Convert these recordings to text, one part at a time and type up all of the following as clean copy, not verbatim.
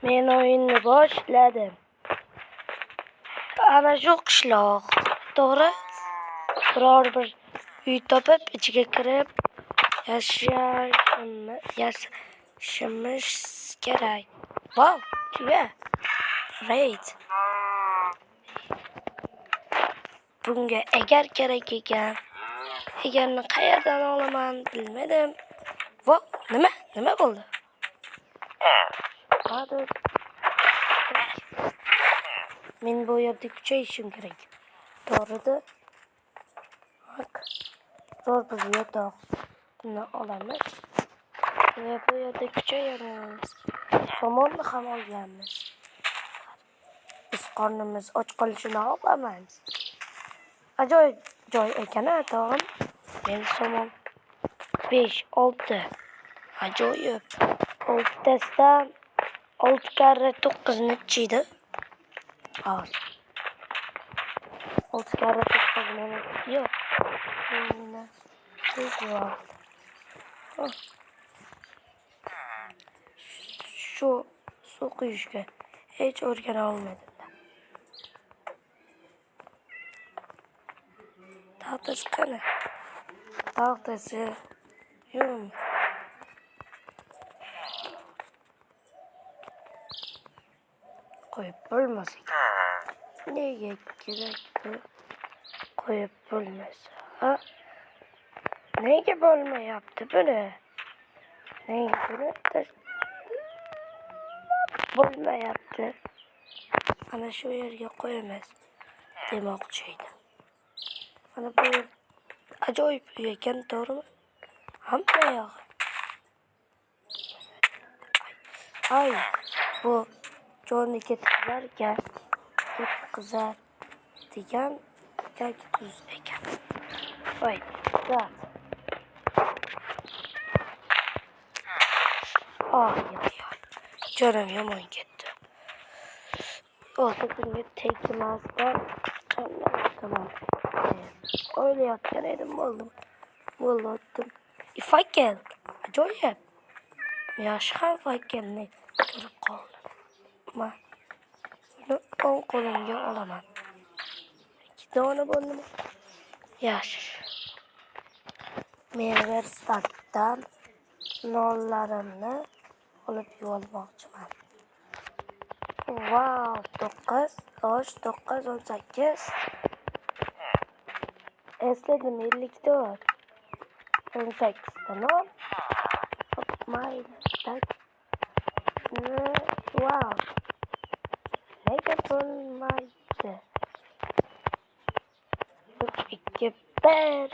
Men o'yinni boshladim. Ana shu qishloq. To'g'ri? Biror bir uy topib, ichiga kirib yashashimiz kerak. Wow, tuya. Raid. Bunga egar kerak ekan. Egarni qayerdan olaman bilmadim. Wow, nima bo'ldi? Hadi. Men bu yerda kuchayishim kerak. To'g'ridir. Bak. Biror bir yotoqni olamiz. Ve bu yerda kuchayamiz. Somonni ham olganmiz. Biz qornimiz och qolishini xohlamaymiz. Ajoyib joy ekan, tog'im. Men somon 5, 6. Ajoyib. 6tasidan 6 karra 9 nechiydi? Az. 6 karra 9 yo'q. Shu suv quyishga hech o'rgana olmadim. Tahtasi qani? Tahtasi yo'q. Qo'yib bo'lmasa. Nega kerakdi? Qo'yib bo'lmasa. Ha? Nega bo'lmayapti buni? Nega buni bo'lmayapti? Ana shu yerga qo'yamiz demoqchi edim. Mana bu ajoyib uy ekan, to'g'rimi? Hamma yog'i. Ay, bu jo'ni ketkizar degan kaktus ekan. Voy, zat. Ay. Jo'nim yomon ketdi. O'zimga tegmasdan tamam. O'ylayotgan edim, bo'ldim. Fakkel. Ajoyib. Yaxshi ham fakkelni ko'rib qoldim. Buni o'ng qo'limga olaman. 2 dona bo'ldimi? Yaxshi. Men verstatdan nollarimni olib yubormoqchiman. Wow, 9, 9, 18. Esladim 54. 18 ta nol. Mayli. Wow. Nega bo'lmaydi? 2, 1.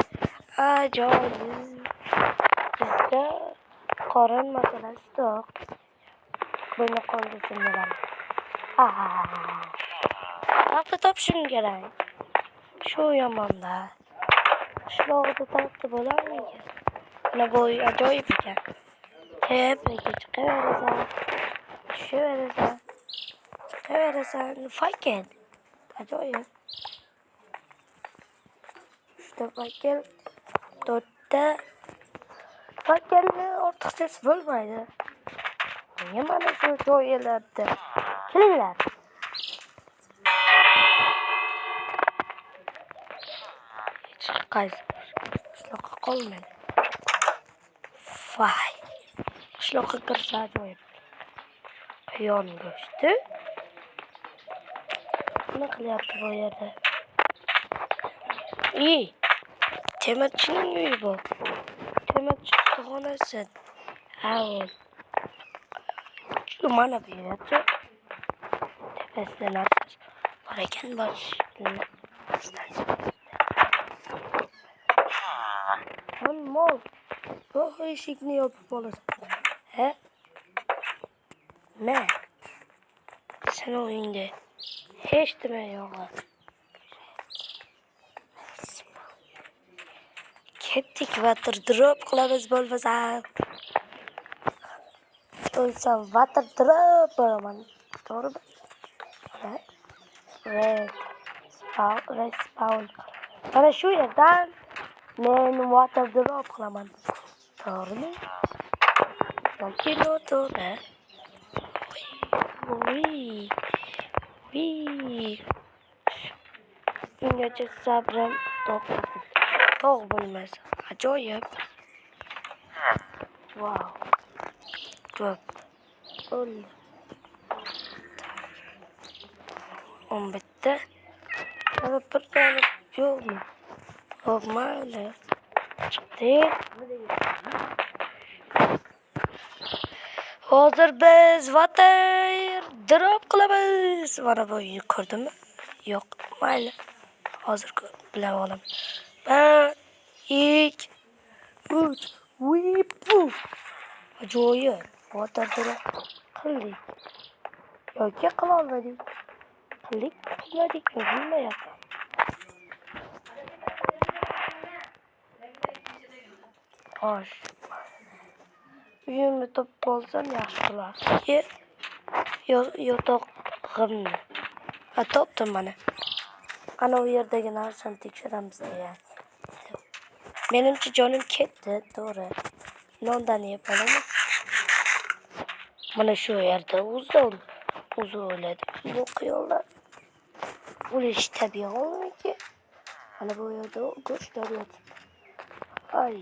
Ajoyib. Bizda qorin masalasi yo'q. Buni qo'lda bilaman. Taxta topishim kerak. Shu yomonda. Qishlog'ida taxta bo'larmidi? Mana bu ajoyib ekan. Tepaga chiqaverasan. Chiqaverasan. Fakkel. Ajoyib. Shunda fakkel 4ta. Fakkelni ortiqchasi bo'lmaydi. Nega mana shu joylarda? Kelinglar. Hech qaysi qishloqqa qolmadi. Voy. Qishloqqa kirsa ajoyib. Quyon go'shti. Nima qilyapti bu yerda? Temirchining uyi bu. Temirchi xonasi. Mana bu yerda. Tepasidan narsa bor ekan, mol. Bu eshikni yopib olasan. He? Ne? Sen o'yingda hech nima yo'q. Ketdik water drop qilamiz bo'lmasa. O'lsam water drop bo'laman. To'g'rimi? Respawn. Mana shu yerdan men water drop qilaman. To'g'rimi? Yoki noto'g'ri. Uy. Uy. Ungacha sabrim tog' bo'lmasa. Ajoyib. Wow. Ko'p. O'ldi. 10 bitta. Hali bir tane yo'qmi? Hop, mayli. Chiqdi. Hozir biz water drop qilamiz. Mana bu ko'rdimmi? Yo'q, mayli. Hozir bilib olaman. 1, 2, 3. Vipu. Ajoyib. Water drop qildik. Yoki qila olmadik. Qilmadik, bilmayapman. Xo'sh. Uyimni topib olsam yaxshi bo'lar. Yotog'imni. Topdim mana. Ana u yerdagi narsani tekshiramiz degan. Menimcha jonim ketdi, to'g'ri. Nondan yeb olamiz. Mana shu yerda o'zi o'ladi. Bu qiyollar o'lish tabiiymiki? Mana bu yerda go'shtlar yotibdi. Ay.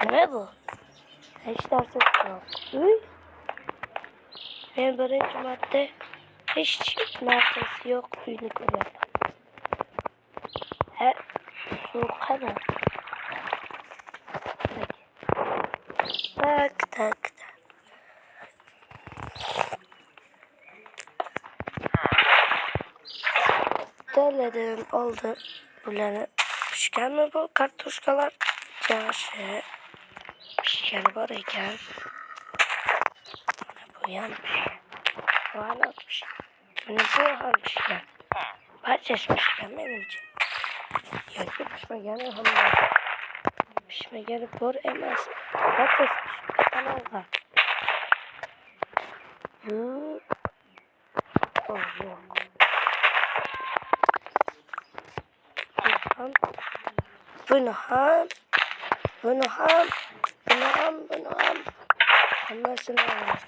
Nima bu? Hech narsa yo'q. Men birinchi marta hech narsasi yo'q uyni ko'ryapman. Suv qani? Tak. Daladim, oldi. Bularni pishganmi bu kartoshkalar? Yaxshi. Pishgani bor ekan. Bu ham pishgan. Bu ham pishgan. Barchasi pishgan menimcha. Yoki pishmagani ham bor. Pishmagani bor emas. Barchasi pishgan. Buni ham. Hammasini olamiz.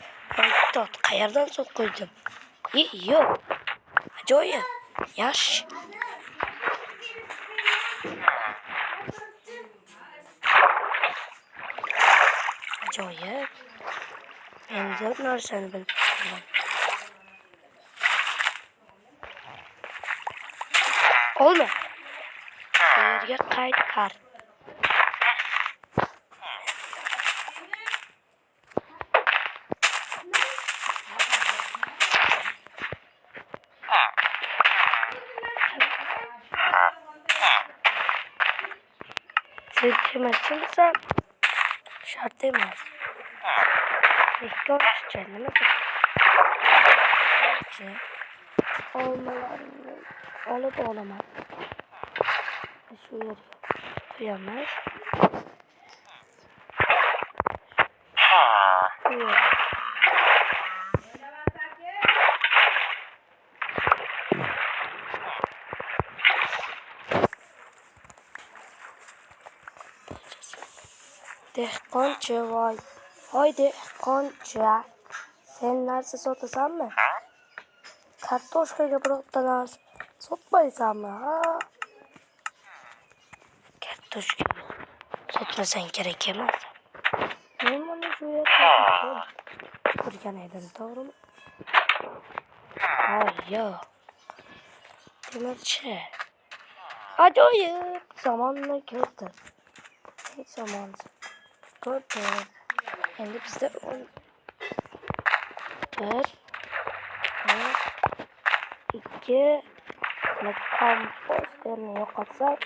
Tot, qayerdan suv qo'ydim? Yo'q. Ajoyib. Yaxshi. Ajoyib. Men zo'r narsani bildim. Olma. Yerga qaytar. Silkimasam shart emas. Ikkinchi nima? Olmalarni olib olaman. Shu yerga qo'yamiz. Dehqonchi, voy dehqonchi, sen narsa sotasanmi? Kartoshkaga birorta narsa sotmaysanmi? Kartoshka sotmasang kerak emas. Men mana shu yerda ko'rgan edim, to'g'rimi? Yo'q. Demakchi, ajoyib zamonni ko'rdim. Zamon ko'rdim. Endi bizda 1, 2 kompostni yo'qotsak,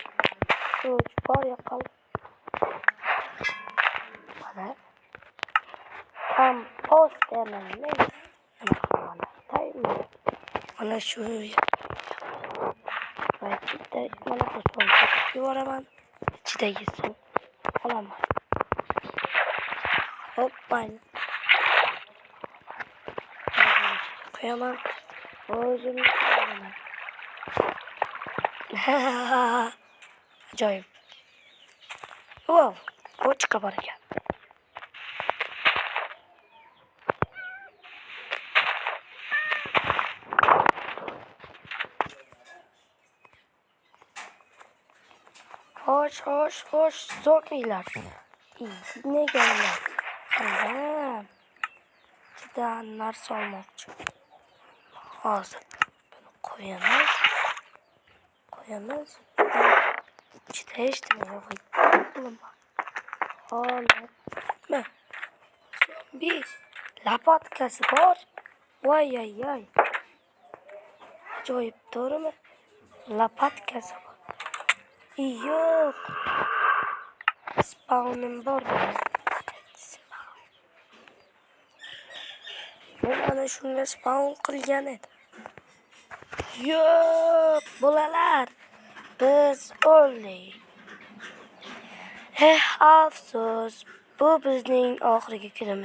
3 bor yo'qoldi. Mana kompostni nima qilaman? Mana shu bitta mana bu suvni yuboraman. Ichidagi suv olaman. Hoppa. Qo'yaman. O'zim olaman. Ajoyib. Wow, ko'chka bor ekan. Xo'sh, so'kinglar. Negalar? Qildim. Juda narsa olmoqchi. Hozir buni qo'yamiz. Juda eshitmaydi. Olma. Zombi lopatkasi bor. Voy. Ajoyib, to'g'rimi? Lopatkasi bor. Yo'q. Spawnim bor. Men mana shunga spawn qilgan edim. Yo'q, bolalar. Biz o'ldik. Afsus. Bu bizning oxirgi kunimiz.